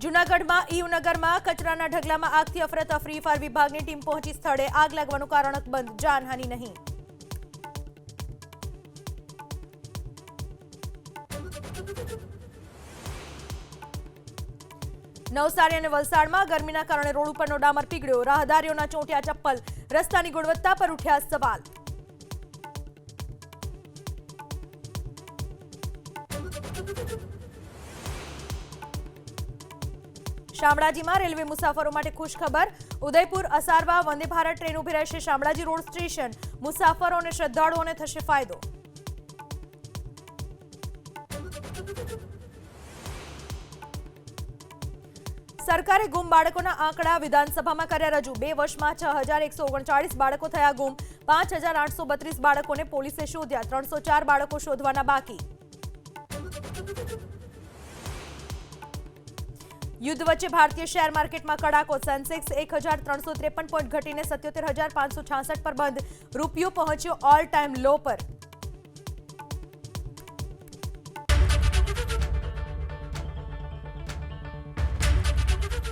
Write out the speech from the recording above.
જૂનાગઢમાં ઈયુનગરમાં કચરાના ઢગલામાં આગથી અફરાતફરી ફાયર વિભાગની ટીમ પહોંચી સ્થળે આગ લાગવાનું કારણ અકબંધ, જાનહાનિ નહીં. નવસારી અને વલસાડમાં ગરમીના કારણે રોડ ઉપરનો ડામર પીગળ્યો, રાહદારીઓના ચોંટ્યા ચપ્પલ, રસ્તાની ગુણવત્તા પર ઉઠ્યા સવાલ. શામળાજીમાં રેલવે મુસાફરો માટે ખુશ ખબર, ઉદયપુર અસારવા વંદે ભારત ટ્રેન ઉભી રહેશે શામળાજી રોડ સ્ટેશન, મુસાફરો અને શ્રદ્ધાળુઓને થશે ફાયદો. સરકારે ગુમ બાળકોના આંકડા વિધાનસભામાં કર્યા રજૂ. 2 વર્ષમાં 6139 બાળકો થયા ગુમ, 5832 બાળકોને પોલીસે શોધ્યા, 304 બાળકો શોધવાના બાકી. યુદ્ધ વચ્ચે ભારતીય શેર માર્કેટમાં કડાકો, સેન્સેક્સ 1353 પોઈન્ટ ઘટીને 77,566 પર બંધ, રૂપિયો પહોંચ્યો ઓલ ટાઈમ લો પર.